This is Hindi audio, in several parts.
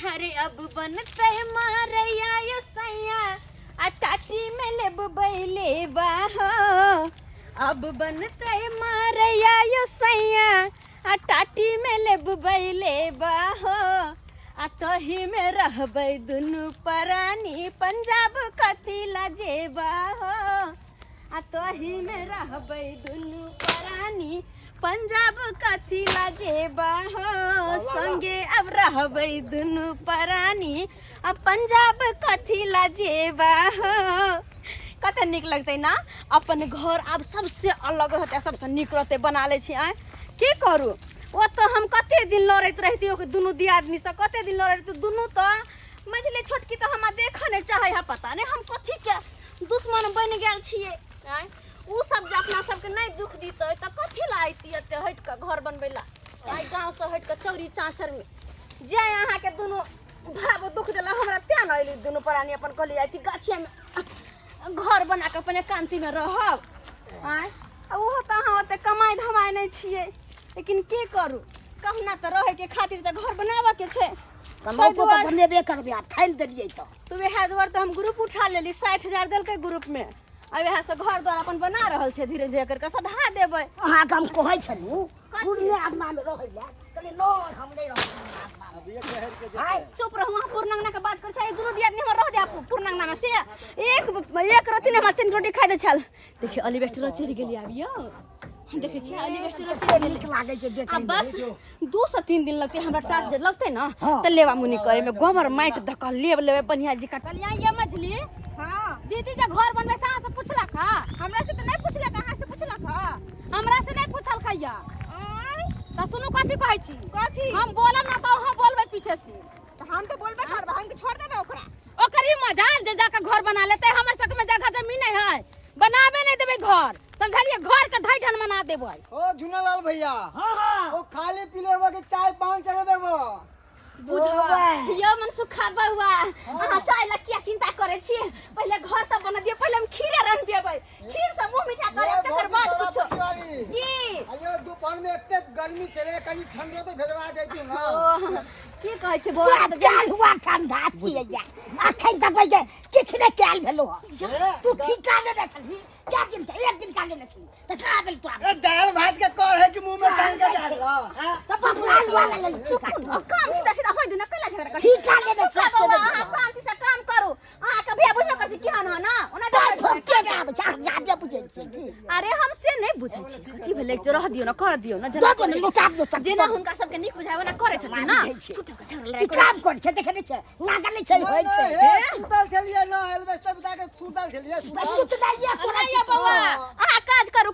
अरे अब बनते मारैया ये सैया टाटी में लेब बैले बाहो। अब बनते मारैया ये सैया टाटी में लेब बैले बाहो। तही में रहबै दुनू परानी पंजाब कथी लजेबा हो। तही में रहबै दुनू परानी पंजाब कथी लजेबा हो। संगे अब रहबै दुनू परानी पंजाब कथी लजेबा हो। कते निक लगते ना अपन घर अब सबसे अलग रहते, सबसे निक रहते बना ले छी। की करू वो तो हम कते दिन लड़त रहती दुनू दियादनी से, कते दिन लड़त दुनू तो मझली छोटकी तो हम देख नहीं चाहे है, पता नहीं हम कथी के दुश्मन बन गए छिए। उ सब जे अपना सबके नहीं दुख दीते तो कथी ला आती हट के घर बनबे ला। गाँव से हट के चौरी चाँचर में जे यहाँ के दुनू भाव दुख दिला हमरा त्या न अली। दुनू प्राणी अपन कहली जाइ छी गाछिया में घर बना के अपने कांति में रहब। वो तो अहाँ ओते कमाई धमाई नहीं छिए, लेकिन की करू कहना तो रहे के खातिर तो घर बनावा के छे। तो बनेबे करबे आ ठाल देलिए तो वह द्वार तो हम ग्रुप उठा लेली 60,000 दल के ग्रुप में। अब वह से घर द्वार अपन बना रहल छे, धीरे धीरे करके सधा देबे। अहाँ के हम कहै छलू पुरने आदमा में रहै ला कहले नो हम नहीं रहब। हाय चुप रहू, वहां पूर्णंगना के बात कर छै। दुनु दियादनी हमर रह दे आप पूर्णंगना में से एक रति ने हमरा चिन रोटी खाइ दे छल। देखिए अलिवेस्टर चढ़ गेली आबियो, देखे छी अलिवेस्टर चढ़ गेली लागे छै देखे। अब बस 2 से 3 दिन लगते हमरा टाट जे लगते ना त लेवा मुनि करे में गोबर माइट धक लेबे बढ़िया जी कटलिया ये मछली। हां दीदी जे घर बनबे से अहाँ से पूछला का? हमरा से त नहीं पूछला, कहां से पूछला का? हमरा से नहीं पूछल खैया। त सुनु कथी कहै छी? कथी हम बोलब ना तो हम बोलबे पीछे से। त हम तो बोलबे करब, हम के छोड़ देबे ओकरा। ओकरी मजाल जे जाके घर बना लेते, हमर सक में जगह जमीन नहीं है, बनाबे नहीं देबे घर। समझलिए घर के ढाइठन बना देबे। ओ झुनालाल भैया, हां हां ओ खाली पीलेबा के चाय पान चढ़ेबे वो बुझबा यो मन सुखा बउआ। अहाँ चाय ला क्या चिंता करे छी? पहले घर त बना दियो, पहले हम खीरे रन देबै। खीर से मुंह मीठा करे तकर बाद कुछो की। अयो दोपहर में एते गर्मी चले, कनी ठंडो तो भेजवा देती ना। की कहै छै बउआ? त जान हुआ ठंडा पिए जा अखन तक बजे किछ ने कैल भेलो। तू ठीका ले दे छली क्या दिन से एक दिन का लेने छी त का भेल? तू ए दाल भात के कर है कि मुंह में टांग के जा रहा हां त पकलाल वाला ले चुप काम सीधा सीधा होय दु न कला झगड़ा कर। ठीका ले दे छली अहाँ शांति से काम करू। अहाँ के भे बुझना करछी केहन ह ना ओना फुके आब जा ज्यादा बुझै छी की। अरे हम से नहीं बुझै छी कथी भेलै जे रह दियो ना कर दियो ना दो दो लुटा दो सब जेना हुनका सबके निक बुझावे ना करे छथिन ना। ई काम कर छै देखे नै छै लागा नै छै होय छै। सुतल चलिए ना एल्वेस्टर बिता के सुतल चलिए। सुत नहीं कोना नहीं बउआ, अहाँ काज करू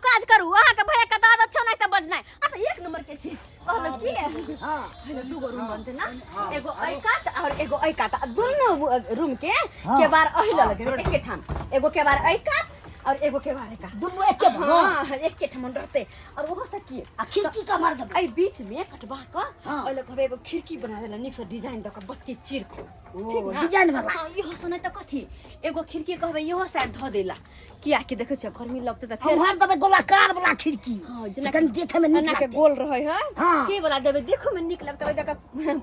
अहाँ के भैया के दादा छ नहीं त बजनाय। आ त एक नंबर के छी कहलो की। हां पहले दूगो रूम बनते ना, एगो ऐकात और एगो ऐकात, दोनों रूम के केबार अहिला लगे एके ठाम। एगो केबार ऐकात और एगो केबार ऐकात, दोनों एके हां एके ठाम रहते। और वो से की आ खिड़की का मार दे ए बीच में कटवा के ओले कहबे एगो खिड़की बना देला निक से डिजाइन द के बत्ती चीर के। ओ डिजाइन वाला हां इहो सुनै त कथी एगो खिड़की कहबे इहो शायद ध देला। किया कि देखे छ गर्मी लगते त फिर हर दबे गोलाकार वाला खिड़की जकन देखे में ना के गोल रहे है हाँ। से वाला देबे देखो में निक लगते जका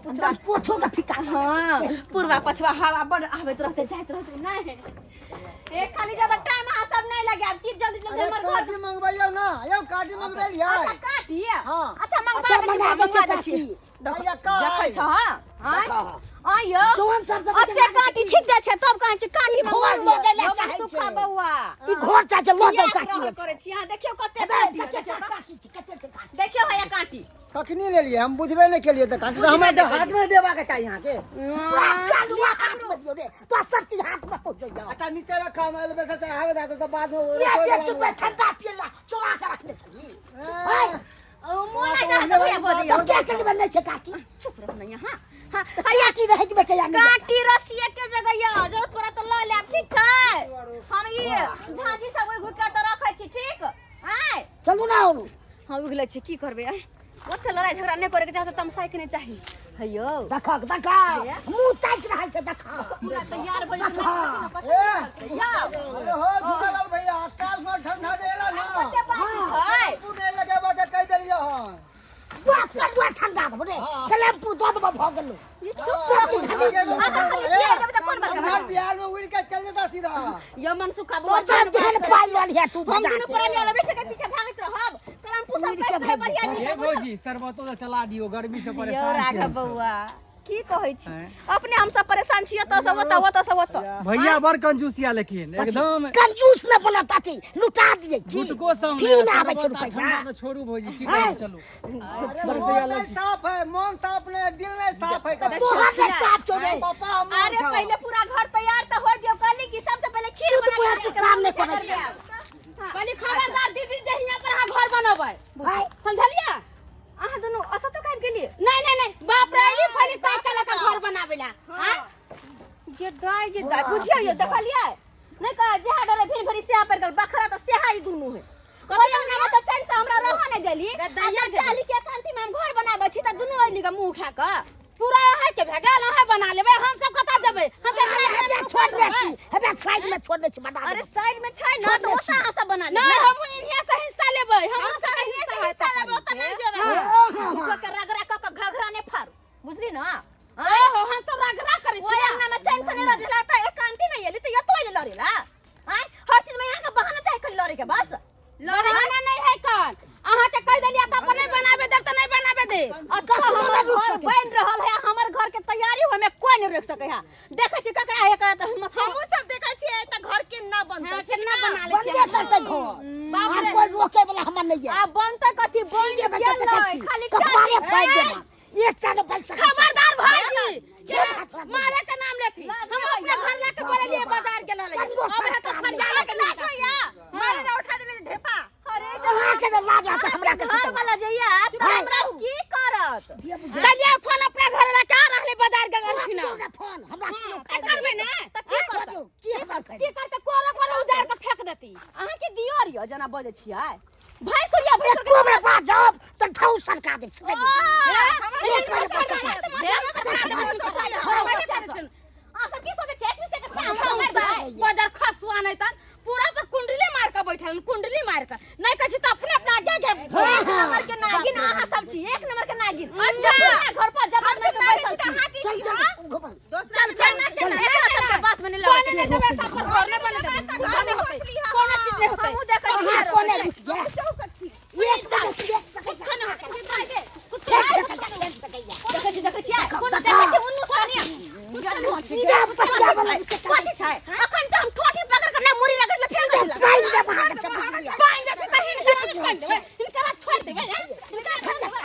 पुछवा पोछो का फिका। हां पूर्वा पछवा हवा बड़ आबैत रहते जाइत रहते नहीं। एक खाली ज्यादा टाइम आ सब नहीं लगे। अब की जल्दी जल्दी हमर घर काटी मंगवाइयो ना, यो काटी मंगवा लिया। अच्छा काटी हां अच्छा मंगवा दे छी। भैया का देखै छ हां आयो सोन सब अते काटी छिक जाय छै तब कहै छै काटी घोर लो देले चाहे छै सुखा बउआ। ई घोर चाहे लो दे काटी करे छी। हां देखियो कते काटी छी कते से काटी देखियो भैया काटी कखनी ले लिए हम बुझबे नहीं के लिए तो काटी हमरा हाथ में देबा के चाहिए यहां के। कालुआ हाथ में दियो रे तो सब चीज हाथ में पहुंच जाओ। अच्छा नीचे रखा मैं एल्वेस्टर चढ़ावे देता तो बाद में ये देख तू ठंडा पियला चोरा के रखने छली। हाय मोला जा के भैया बोल दियो क्या कर बन्ने छै काटी चुप रह ना यहां। हां काटी रह के बेके यानी काटी रसिया के जगह या जरूरत पड़ा तो ल ले ठीक छै। हम ई झांझी सब घुक के त रखै छी ठीक। हाय चलू ना और हां उगले छी की करबे। ओते लड़ाई झगड़ा नहीं करे के चाहे तमसाई के नहीं चाहिए हयो देखा देखा मुंह ताक रहल छै देखा पूरा तैयार बन अरे हो झुलालाल भैया काल में ठंडा देला ना। हां पुणे लगे बात कह देलियो हां बाप का ठंडा दे रे कलम पू दो भ गेलो ये चुप मन सुखा तो जान पाई वाली है तू हम दोनों पर ले लेबे के पीछे भागत रहब कलम पूछब कैसे बढ़िया जी हे भौजी शरबतो तो चला दियो गर्मी से यो परेशान छी राघव हम सब। बउआ की कहै छी अपने हम सब परेशान छियै त सब ओत भैया बड़ कंजूसिया लेकिन एकदम कंजूस न बनता थी लुटा दिए गुटको सामने की ना आवे छै रुपया ठंडा तो छोड़ू भौजी की करू चलो मन साफ है, मन साफ नहीं, दिल नहीं साफ है। तो हमें साफ छोड़े पापा अरे पहले पूरा घर तैयार त हो दियो कहली कि सबसे पहले खीर शुद्ध बना बुआ के तू काम नहीं करे छै कहली खबरदार दीदी जे हियां पर हा घर बनबै भाई समझलिया अहाँ दोनों अत तो काम केलिए नहीं बाप रे ई फली तय कला का घर बनावेला हां ये दाई बुझियो ये देखलिए नहीं कह जे डरे फिर भरी से पर गल बखरा तो सेहा ई दुनु है कहलिए ना तो चैन से हमरा रह नहीं देली गद्दाइया चाली के कांति में हम घर बनाबै छी त दुनु आइली का मुंह उठा के पूरा है के भेगल है बना लेबे हम सब कता जेबे हम हमें छोड़ दे छी हमें साइड में छोड़ दे छी बना अरे साइड में छै ना तो ओसा हां सब बना ले नहीं हम इन्हीं से हिस्सा लेबे हम हम सब यहीं से हिस्सा लेबो त नहीं जेबे के रगरा के घघरा ने फाड़ बुझली ना ओहो हम सब रगड़ा करे वो छी अंगना में चैन से नहीं रजला त एक कांति में येली त ये तो ये लड़ेला हां हर चीज में यहां का बहाना चाहे कर लड़े के बस लड़ाना नहीं है कौन अहाँ के कह देलिया त अपन नहीं बनावे दे त नहीं बनावे दे अच्छा हमर घर बन रहल है हमर घर के तैयारी हो में कोई नहीं रोक सके है देखे छी ककरा है का त हम सब देखे छी त घर के ना बनते के ना बना ले बनबे करते घर बाप कोई रोके वाला हमर नहीं है आ बनते कथि बन सीधे गेल बनते खाली छी कपारे फाड़ दे एक का न पैसा खबरदार भाई मारे के नाम लेथी हम अपने घर लेके बोले लिए बाजार गेल ले अब है तो फरियाला के लाज या मारे ना उठा देले ढेपा अरे कहां के लाज आता हमरा के घर वाला जइया तू हमरा की करत ये बुझा चलिए फोन अपने घर लेके आ रहले बाजार गेल रहथिन ना फोन हमरा किलो करबे ना त की करत की हमर की करते कोरो उजार के फेंक देती अहाँ के दियो रियो जना बजे छियै भाई सूर्या भाई तू हमरा पास जाब त ठाउ सरका दे बाजार खसुआ नहीं तन पूरा पर कुंडली मार के बैठल कुंडली मार के नहीं कछि त अपने अपना आगे गे एक नंबर के नागिन अहाँ सब छी एक नंबर के नागिन अच्छा घर पर जब हम सब बैठल छी हाथी छी हां दोसरा के बात में नहीं लगे घर नहीं बने दे कुछ नहीं होते कौन चीज नहीं होते हम देख छी कोने रुक जा एक कुछ नहीं होते देखे छी कोन देखे छी उन्नु सानिया सीधा पटिया वाला कथि छै अखन त हम ठोठी पकड़ के ना मुरी लगे ले फेंक देला काई दे बाहर से बुझलिया पाइन दे त इनका छोड़ देबे इनका छोड़ देबे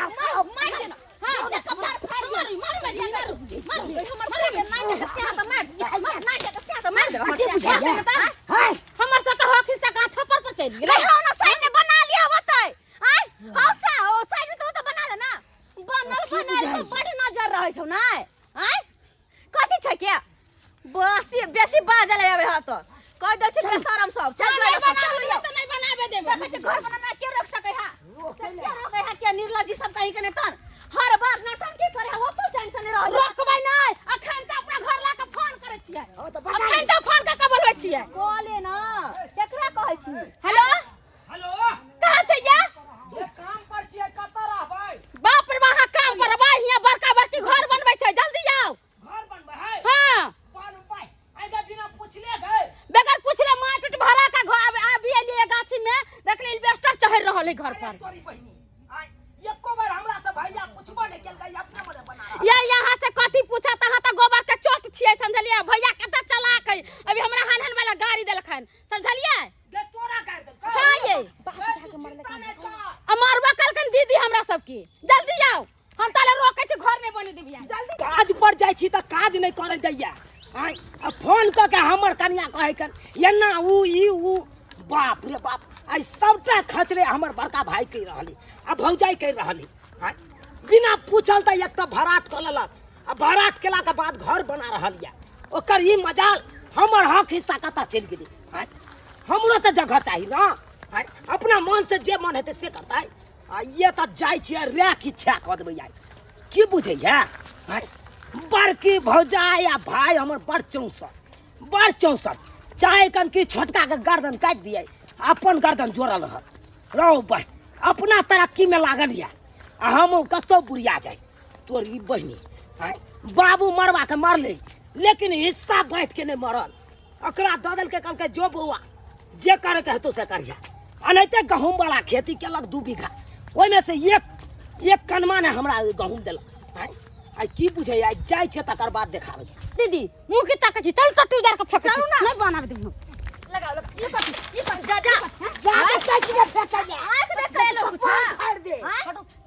मार देना हां जे कपार फाड़ मारी मारी में झंडा हमर से नाइट के सिया त मार नाइट के सिया त मार दे हाय हमर से तो होखी से गाछ पर चल गेल ले हम ना साइड में बना लिया होतै आय हौसा ओ साइड में तो बना ले ना बनल तो बड़ी नजर रहै छौ ना आय कथि छै के बसी बेसी बाजल आवे ह तो कह दे छी बेशरम सब चल बनावे त नहीं बनावे देबे देखे छी घर बनाना के रोक सकै है के रोकै है के निर्लज्जी सब कहीं के ने तन हर बार नौटंकी करे है वो तो टेंशन नहीं रहल रोकबै नहीं अखन त अपना घर ला के फोन करे छियै ओ तो बता अखन त फोन के बोलबै छियै कोले ना केकरा कहै छी हेलो हेलो कहां छै या ये काम पर छिए कत रहबै बाप रे वहां काम करबै हिया बड़का बड़की घर बनबै छै जल्दी आओ घर बनबै है हां बनबै आइजा बिना पूछले गए बगैर पूछले माटि भरा का घर आबी एलिए गाछी में देखले इन्वेस्टर चढ़ रहल है घर पर तोरी बहिनी आई एको बार हमरा से भैया पूछबो नहीं केलकै अपने मने बना रहा ये यहाँ से कथी पूछा तहाँ त गोबर के चौक छियै समझलिए भैया कत चला के अभी हमरा हनहन वाला गाड़ी देलखन समझलिए दे तोरा कर दे हां ये चिंता नहीं कर अमरवा कलकन दीदी हमरा सबकी जल्दी आओ हम ताले रोके छी घर नहीं बने देबिया जल्दी काज पर जाइ छी त काज नहीं करे दैया आई आ फोन क के हमर कनिया कहै कन एना ऊ बाप रे बाप आई सबटा खचरे हमर बड़का भाई कह रहली आ भौजाई कह रहली आई बिना पूछल त एक त भराट क लेलक आ भराट केला के बाद घर बना रहल या ओकर ई मजाल हमर हक हिस्सा कता चल गेली आई हमरो त जगह चाही ना आई अपना मन से जे मन हेते से करतै आ ये त जाइ छियै रैक इच्छा क देबै आई की बुझैया आई बड़की भौजाई आ भाई हमर बड़ चौसर चाहे कन की छोटका के गर्दन काट दिए अपन गर्दन जोड़ल रहो भाई अपना तरक्की में लागल या आ हम कतो बुढ़िया जाए तोरी बहनी बाबू मरवा के मरले लेकिन हिस्सा बांट के नहीं मरल अकरा ददल के कहलकै जो बौआ जे करे के हेतौ से करिया। अनैते गहूम वाला खेती केलक 2 बीघा, ओइमे से एक कनमा ने हमरा गहूम देलक। आई की बुझै आई जाय छै तकर बाद देखाबै। दीदी मुंह की ताकै छी, चल टट्टू जार के फेंक चलू ना। नहीं बनाबे दे। लगाओ ये पर जा जा के कैच में फेंका जा आंख देख के लोग कुछ फाड़ दे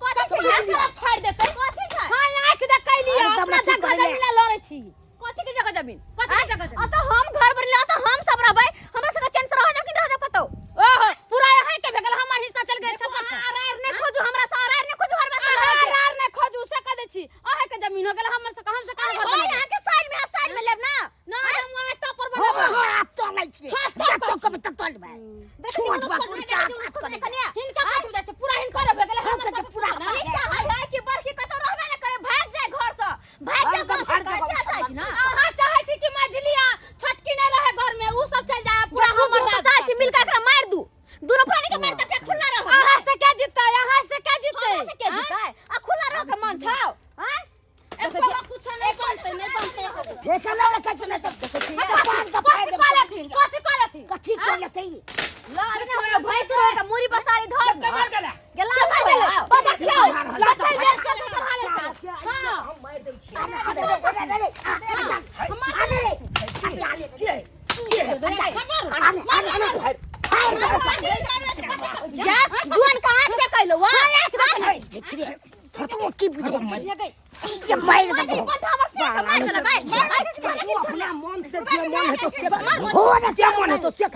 कथी तो छै हाथ फाड़ देतै। कथी छै हां आंख देख के लिया अरे तब अपना ठीक जगह कर ले। जमीन ला लड़ै छी। कथी के जगह जमीन कथी के जगह जमीन? तो हम घर बनले तो हम सब रहबै, हमरा संग चैन से रह जाब कि रह जाब कतौ। ओहो पूरा यहाँ के भेगल हमार हिस्सा चल गेल छप्पर से। आरार ने खोजू, हमरा से आरार ने खोजू, हर बात में लड़ै छै। आरार ने खोजू से कह दे छी अहे के जमीन हो गेल हमर से हम से कहां घर हो बना यहाँ के साइड में लेब ना। ना हम वहां तो पर हो बना। हो आप तो नहीं छी जा तो कब तक तोल में देखी छोट हम बा उसको कुल लेके चास उसको कर कन्या हिनका कथु जाय छै पूरा हिनकर हो गेल हम हमर के से पूरा पूरा नहीं चाहे कि बड़की कतौ रहबे ना करे, भाग जाए घर से, भाग जाए घर से, कैसे जाय छी ना। अहाँ चाहै छी कि मझलिया छोटकी नहीं रहे घर में, उ सब चल जाए पूरा हमर राज। चाहे छी मिलके एकरा मार दू, दोनों प्राणी के मार के खुला रहो। अहाँ से क्या जीतता यहाँ से क्या जीतते से के जीताय आ खुला रहो के मन छाओ। हैं एक बार कुछ नहीं बनते नहीं बनते फेंका ना कैच नहीं तब देखो पान का फाड़ कथी दे कहले थी कथी कहले थी कथी कर लेते लार ने हमरा भैंस रो के मुरी बसारी धर ना मार गेला गेला मार गेला बता क्यों सच्चाई देख के तो हाले का हां हम मार दै छी। जा जुआन का आंख के कहलो वा की बुझे ये मार दे मार से लगाए अपना मन से जे मन है तो से हो ना जे मन है तो से जे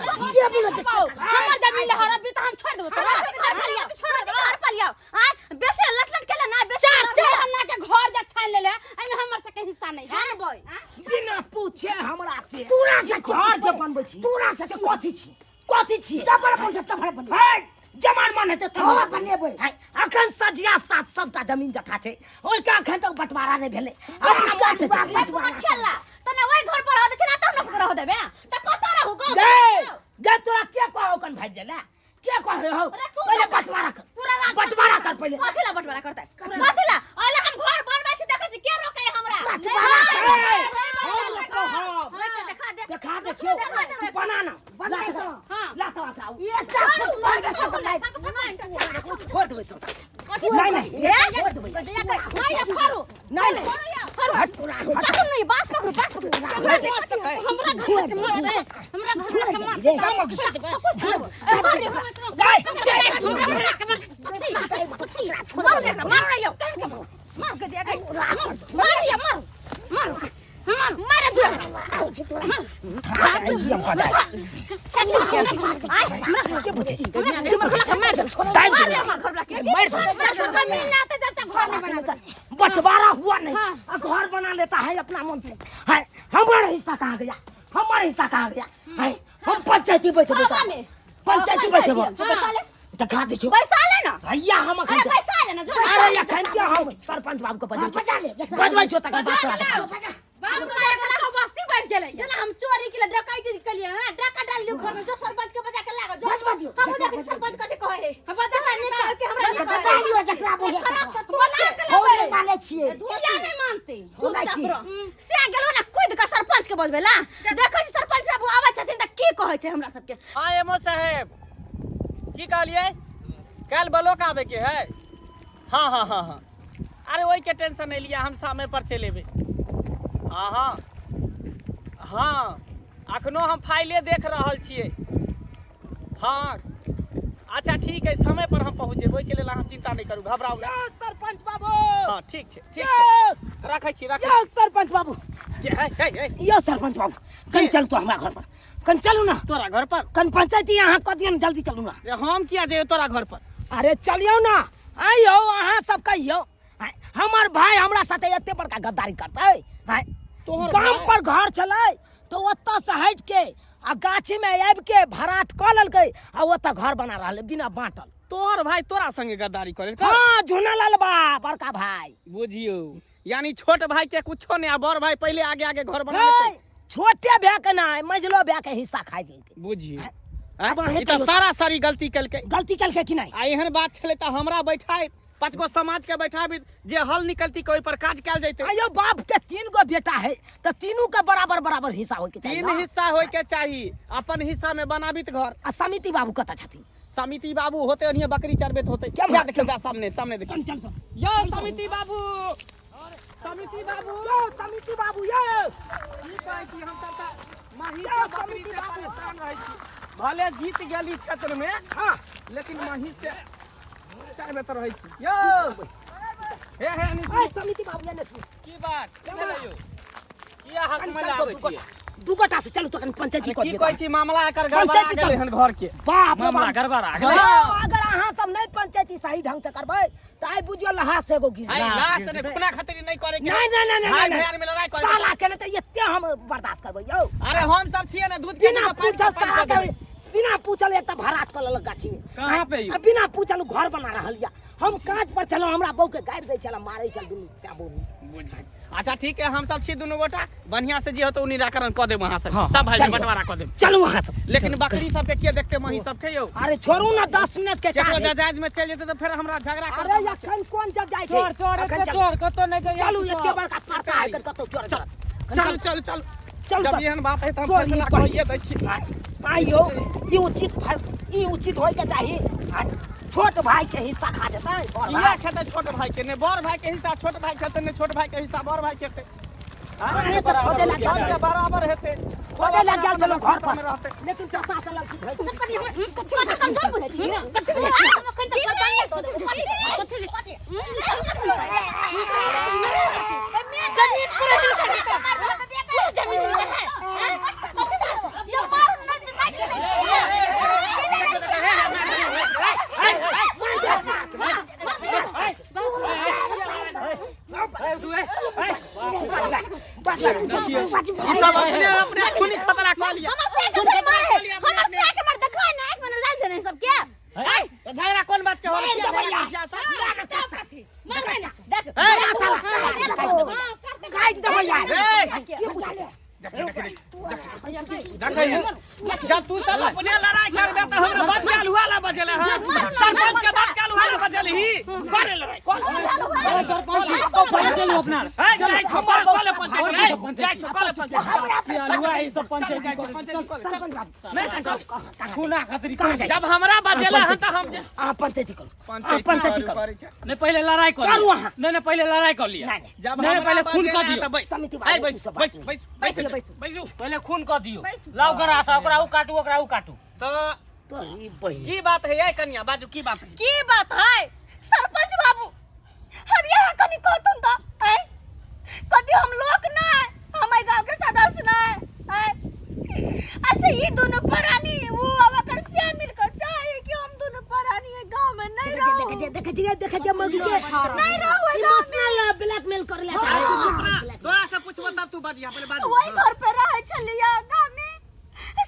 बोलो तो हमर जमीन लहरा भी तो हम छोड़ देबो छोड़ दे घर पर लियाओ। आ बेसे लटलट केला ना बेसे चार चार अन्ना के घर जा छान ले ले एमे हमर से के हिस्सा नहीं है छान बोय बिना पूछे हमरा से तूरा से घर जब बनबै छी तूरा से कथी छी तबड़ बन तबड़ बन है जमान मन है तो हां बनेबै अखन सजिया साथ सबटा जमीन जथा छै ओइ का अखन तक बंटवारा नहीं भेलै। अपना मन से बटवा खेला तने ओइ घर पर रह दे छै ना त हमरा रह देबे त कत रहू गांव गे तोरा के कहौ कन भाई जेला के कहौ पहले बंटवारा कर पूरा रात बंटवारा कर पहले कथीला बटवारा करतै कथीला अले हम घर बनबै छी देखै छी के रोकै हमरा देखा दे देखा दे छियो तू बनाना बनाई तो ला तो आटा ये सब छोड़ देबै सब कथी नहीं नहीं छोड़ देबै नहीं फारू नहीं नहीं चाकू नहीं बास पकड़ो हमरा घर के मार दे हमरा घर के मार बंटवारा हुआ नहीं घर बना लेता है अपना मन से है। हमारा हिस्सा कहाँ गया हमारा हिस्सा कहाँ गया है। हम पंचायती पैसे पंचायती पैसे दिखा दे पैसा ले ना भैया हम अरे पैसा ले ना जो अरे या खंतिया हम सरपंच बाबू को बजबै छो तक बाबू का तो बस्ती बैठ गेलै जला हम चोरी के लिए डकैती के लिए ना डाका डाल लियो घर में जो सरपंच के बजा के लागो जो बजवा दियो, हम बजवा देख दियो। सरपंच कथी कहे है हम बता नहीं कहे कि हमरा नहीं बता कहे दियो जकरा बोले खराब तो तू छे हो नहीं माने छिए या नहीं मानते चुपचाप रह से गेलो ना कूद के सरपंच के बजबेला देखै छी सरपंच बाबू आबै छथिन त की कहै छै हमरा सबके हाँ एमओ साहेब की कहलिए कल ब्लॉक आवे के है। हाँ हाँ हाँ हाँ अरे वही के टेंशन नहीं लिया हम समय पर चले अबे। हाँ हाँ हाँ अखनो हम फाइले देख रहल छिए। हाँ अच्छा ठीक है समय पर हम पहुँचे ओहि के लेल अहाँ चिंता नहीं करू घबराऊ ना। सरपंच बाबू हाँ ठीक छै रखै छी यो सरपंच बाबू है यो सरपंच बाबू कहीं चल तो हमरा घर पर कहीं चलू ना तोरा घर पर कहीं पंचायती यहाँ कदियन जल्दी चलू ना। रे हम किया जाए तोरा घर पर अरे चलियो ना आइयो अहाँ सब कहियो हमार भाई हमरा साथे एते बड़का गद्दारी करतै तोहर गांव भाई? पर घर छलै तो ओतऽ से हट के आ गाछी में आबि के भराट क लेलकै आ ओतऽ घर बना रहलै बिना बांटल। तोहर भाई तोरा संगे गद्दारी करे हाँ झुनलाल बा बड़का भाई बुझियो यानी छोट भाई के कुछो नहीं आ बड़ भाई पहले आगे आगे घर बना हे, लेते। छोटे भे के ना मझलो भे के हिस्सा खाइ देलकै। बुझियो अब अहें ई तो कहियो। सारा सारी गलती कलके गलती कलकै कि नहीं आ एहन बात छले त हमरा बैठाए पांच गो समाज के बैठा भी जे हल निकलती कोई पर काज कैल जैते। अयो बाप के 3 गो बेटा है तो तीनों के बराबर बराबर हिस्सा होय के चाहिए 3 हिस्सा होय के चाहिए। अपन हिस्सा में बनाबित घर। आ समिति बाबू कत छथिन? समिति बाबू होते ओनिए बकरी चरबेत होते। क्या क्या देखिएगा सामने सामने देखिए। चल चल यो समिति बाबू, समिति बाबू, यो समिति बाबू यो की कहै छी हम सब महिष बकरी से परेशान रहै छी। भले जीत गेली क्षेत्र में, हां लेकिन महिष से चरबे त रहै छी। यो हे ए समिति बाबू ने की बात भेलै यो? किया हक में लाबै छी? दू गोटा से चलू तो कन पंचायती को की दिए। कहै छी मामला एकर गड़बड़ा गेलै हन घर के। बाप मामला गड़बड़ा गेलै। अगर अहाँ सब नहीं पंचायती सही ढंग से करबै त आइ बुझियो लहा से एगो गिर। आई लास्ट ने खुना खातिर नहीं करे के। नहीं नहीं नहीं भाई नहीं भैयार में लड़ाई करे। साला के त एते हम बर्दाश्त करबै यौ। अरे हम सब छिए ना दूध के बिना पूछल साला के बिना पूछल एक त भरात कर लेलक गाछी में। कहां पे यौ? बिना पूछल घर बना रहल या। हम काज पर चलो हमरा बहू के गाड़ दै छला मारै चल दुनु साबो। अच्छा ठीक है, हम सब छी दुनु गोटा बढ़िया से जे होतो निराकरण क देब वहां से। सब भाई से बंटवारा क देब। चलू वहां सब। लेकिन बकरी सब के के देखते मही सब के यौ? अरे छोड़ू ना 10 मिनट के केकरो काज है। जायज में चल जेते तो फिर हमरा झगड़ा कर। अरे अखन कोन जब जाय छै? चोर कतो नहीं जाय। चलू एते बड़का पड़ता है कतो चोर। चल चल चल चल जब एहन बात है त हम फैसला करिए दै छी। आइयो ई उचित होय के चाहिए। छोट भाई के हिस्सा खा देता है बड़ किया भाई। खेते छोट भाई के? ने बड़ भाई के हिस्सा छोट भाई खेते, ने छोट भाई के हिस्सा बड़ भाई खेते। अरे तो खोदे लग गया। सब के बराबर हेते। खोदे लग गया चलो घर में पर। रहते। लेकिन चपा चला ठीक है। कमजोर बुझै छी ना कथि बुझै छी हम अखन तक परेशान दऽ देबै। जमीन पूरा जमीन है ये मार नहीं बस ये सब अपने अपने खूनी खतरा कर लिया। हम से के मार देखै ना एक मिनट लाज नहीं सब क्या तो झगड़ा कौन बात के हो? मार ना देख काट दे भैया। जब तू सब अपने लड़ाई करबे तो हमरा बात काल हुआ ला बजले हां। सरपंच के बात काल हुआ ला बजले ही करे लड़ाई कौन सरपंच तो पंचायत अपना जाय छपर कोले पंचायत जाय छपर पंचायत हुआ ई सब पंचायत खूना खातिर जब हमरा बजेला हन त हम आ पंचायती करो। पंचायती करो। नहीं पहले लड़ाई कर करू वहाँ। नहीं पहले लड़ाई कर लिया। जब हम पहले खून कर दियो समिति आई बाबू बैस सब बैस बैस बैस बैसू पहले खून कर दियो लाओ गरा सा ओकरा उ काटू ओकरा उ काटू। तो तो ई बहिन की बात है ये कन्या बाजू की बात है? की बात है सरपंच बाबू? हम यहाँ कनी कहतुन तो हैं कदी हम लोग ना हमारे गांव के सदस्य ना हैं ऐसे ही दोनों परानी वो अवकर से मिलकर चाहे कि हम दोनों परानी है गांव में नहीं रहो। देखे मौगी के नहीं रहो गांव में। ब्लैकमेल कर ले। तोरा से पूछबो तब तू बाजिया पहले बाजू। वही घर पे रहे छलिया गांव में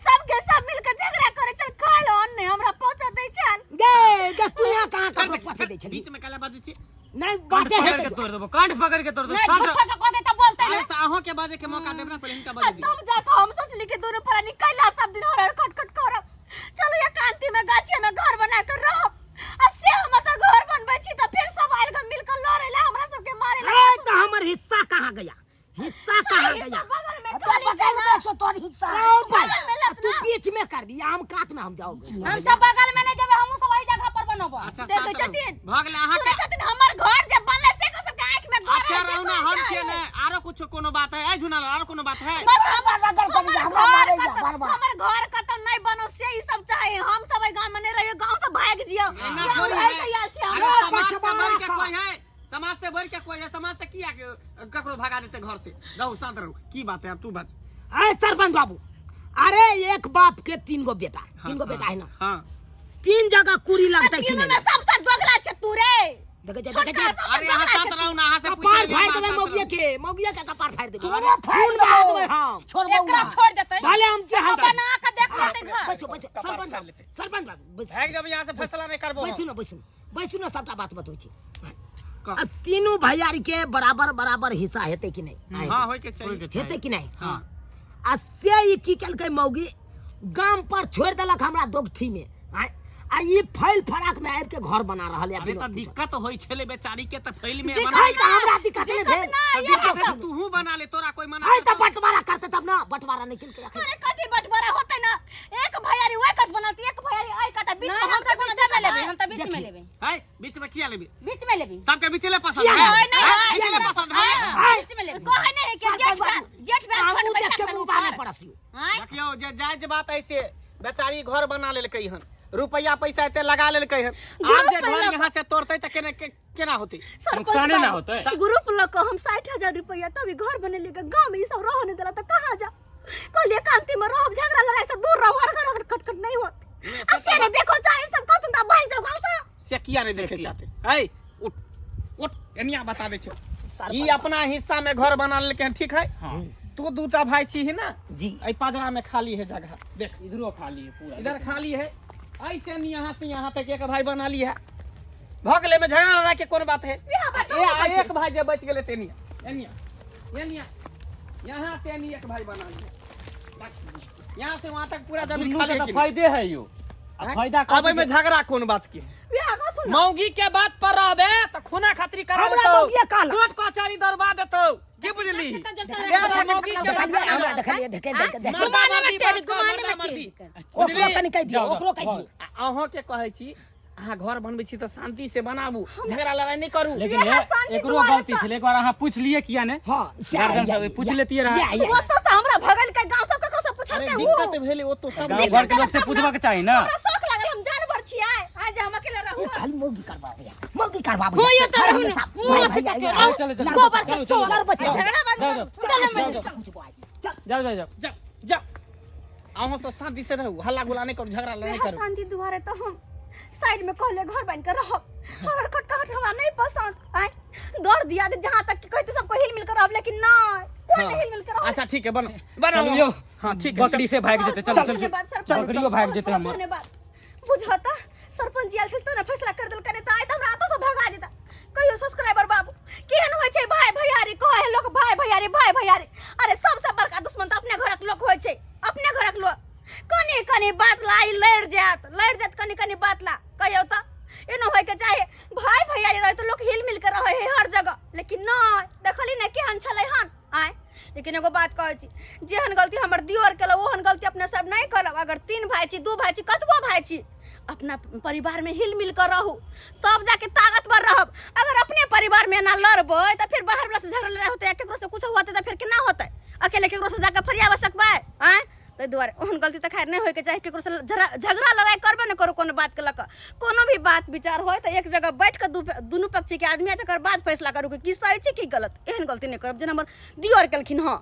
सबके सब मिलकर झगड़ा करे चल खा लो अन्ने हमरा पहुंचा दे चल दे तू यहाँ कहाँ का पहुंचा दे छली? बीच में काला बाजी छी। नहीं कांड बातें पकड़ है के तोड़ देबो कांड पकड़ के तोड़ देबो। नहीं झूठा का कहते तो बोलते अरे ना साहों के बाजे के मौका देबना पहले इनका बाजी दी। तब जाकर हम सोचली कि दोनों परानी कैला सब दिन हर खटखट करब चलो ये कांति में गाछी में घर बना कर रहो असे हम तो घर बनबै छी त फिर सब आइल के मिलकर लड़े ला हमरा सब के मारे ला। अरे तो हमर हिस्सा कहाँ गया? हिस्सा कहाँ गया? बगल में तो बगल में सो तोर हिस्सा बगल में लत तू बीच में कर दिया हम काट में हम जाओगे। हम सब बगल में नहीं जब हम सब वही जगह पर बनबो। अच्छा देखै साथ छथिन रहो। भगले अहाँ सुनै के छथिन हमर घर जे बनले से को सब के आंख में गोरा अच्छा रहू ना हम छिए ने आरो कुछ कोनो बात है? ए झुना आरो कोनो बात है? बस हमर नजर पड़ जा हमरा मारे जा बर्बाद। हमर घर कतौ नहीं बनो से ई सब चाहे हम सब गांव में नहीं रहियो गांव से भाग जियो ना हम कोई रह है। के आल छी अरे हम समाज से बढ़ के कोई है? समाज से बढ़ के कोई है? समाज से किया के ककरो भगा देते घर से? रहू शांत रहू। की बात है अब तू बात। अरे सरपंच बाबू अरे एक बाप के 3 गो बेटा 3 गो बेटा है ना हां 3 जगह कुरी लगता है कि तीनों नहीं? में सबसे जोगला छ तू रे देखे अरे यहाँ शांत रहू ना अहाँ से कपार पूछे फाड़ देबे मौगिया के कपार फाड़ देबे। तोरे फाड़ देबे हम छोड़ एकरा छोड़ देते भले हम चाहे बना के देख लेते घर। सरपंच बाबू भाग जब यहाँ से फैसला नहीं करबो बैसू ना सबटा बात बतबै छी। अब तीनों भैयारी के बराबर बराबर हिस्सा हेते कि नहीं? हां होय के चाहिए। हेते कि नहीं? हां आ से ई की केलकै मौगी गाम पर छोड़ देलक हमरा दोगठी में आ ये फैल फराक में आब के घर बना रहल है। अरे त दिक्कत होई छले बेचारी के त फैल में दिक्कत बना त हमरा दिक्कत नहीं भेल। दिक्कत है तूहू बना ले, तोरा कोई मना है त बंटवारा करते तब ना, बंटवारा नहीं किन के रखे। अरे कथी बंटवारा होतै ना, एक भैयारी ओइ कत बनती, एक भैयारी ओइ कत, बीच में हम सब बीच में लेबे, हम तो बीच में लेबे, है बीच में किया लेबे? बीच में लेबे, सबके बीच ले पसंद है, बीच ले पसंद है। बीच में लेबे। कोहे नहीं कि जेठ बा छोट देख पैसा के मुंह बाने पड़सियो। देखियो जे जायज बात ऐसे बेचारी घर बना लेलकै हन, रुपया पैसा एते लगा लेलकै हन, आज जे घर यहाँ से तोड़तै त केना होतै? नुकसाने ना होतै। ग्रुप लग हम 60,000 रुपया तभी घर बनेली के, गांव में ई सब रह नहीं देला त कहां जा? कहलिए कांति में रह, झगड़ा लड़ाई से दूर रह, हर घर खटखट नहीं होत। असे ने देखो चाहे सब कहतुन त भाई जाओ गांव से। से किया नहीं देखे चाहते? है उठ उठ एनिया बता दे छ। ई अपना हिस्सा में घर बना लेलकै हन, ठीक है? तू दूटा भाई छी ही ना जी। ऐ पाजरा में खाली है जगह, देख इधरो खाली है पूरा। इधर खाली है, ऐसे नहीं यहाँ से यहाँ तक एक भाई बना लिया। भगले में झगड़ा लड़ा के कौन बात है? ये एक भाई जब बच गए तेनिया एनिया एनिया यहाँ से एनी एक भाई बना लिया, यहाँ से वहाँ तक पूरा जमीन दुनू खाली के है त कि नहीं? फायदे है यो। अब फायदा अब में झगड़ा कौन बात की? मौगी के बात पर रहबे त खूना खातिर करा हमरा देतो, मौगिया काला। कोर्ट कचहरी दरबा देतो, की बुझली? ये मौगी के बात पर हमरा रहबे। देखलिए देखे देखे। मर्दा मर्दी बात कर, गुमाने मर्दा में मर्दी। ओकरो कनि कह दियो, ओकरो कह दियो। अहाँ के कहै छी अहाँ घर बनबै छी त शांति से बनाबू, झगड़ा लड़ाई नहीं करू। लेकिन एकरो गलती छले, एक बार अहाँ पूछ लिए किया ने? हां गार्जियन सब पूछ लेतिए रहा। वो तो से हमरा भगल के गांव सब ककरो से पूछल अरे के दिक्कत भेले ओ तो सब गांव घर के लोग से पूछबा के चाही ना। हमरा शौक लागल, हम जानवर छियै, आज हम अकेले रहू। खाली मौगी करबा भैया, मौगी करबा हो यो त रहू ना, चलो चलो चलो गोबर के चलो, चोर, चलो, झगड़ा बाज जाओ, चल जाओ, मैं जाओ जाओ जाओ। जा जा अहाँ सब शांति से रहू, हल्ला गुला नहीं करू, झगड़ा नहीं करू। शांति दुआरे तो हम साइड में कहले घर बन के रह, और खटखट हमरा नहीं पसंद। आय दौड़ दिया दे जहां तक कि कहते सबको हिल मिल कर रह, लेकिन ना कोई नहीं हिल मिल कर रह। अच्छा ठीक है, बनो बनो चलो यो। हाँ ठीक है, बकरी से भाग जेते। चलो चलो धन्यवाद सरपंच, बकरियो भाग जेते हम। धन्यवाद। बुझता सरपंच जी आल छल तो ना फैसला कर देल करे त आय त हमरा तो से भगा देता। कहियो सब्सक्राइबर बाबू केहन होय छै भाई भैयारी, कहे लोग भाई भैयारी। अरे सबसे बड़का दुश्मन त अपने घरक लोग होय छै, अपने घरक लोग। कनी कनी बात लाई लड़ जात कनी कनी बात ला कहियो त एनो होय के चाहे भाई भैयारी रहे तो लोग हिल मिल के रहे है हर जगह, लेकिन ना देखली ना केहन छले हन। आय लेकिन एगो बात कहै छी, जेहन गलती हमर दियोर केलो ओहन गलती अपने सब नहीं करब। अगर 3 भाई छी 2 भाई छी कतबो भाई छी, अपना परिवार में हिल मिल कर रहू, तब जाके ताकतवर रहब। अगर अपने परिवार में ना लड़बै त फिर बाहर वाला से झगड़ा लड़ाई होतै, केकरो से कुछ होतै त फिर केना होतै? अकेले केकरो से जाके फरियाब सकबै? आय तै दुआरे ओहन गलती त खैर नहीं होय के चाहे, केकरो से झगड़ा लड़ाई करबे न करो कोनो बात के लक। कोनो भी बात विचार होय त एक जगह बैठ के दुनू पक्ष के आदमी तकर बाद फैसला करू कि सही छै कि गलत। एहन गलती नहीं करब जेना हमर दियोर केलखिन। हां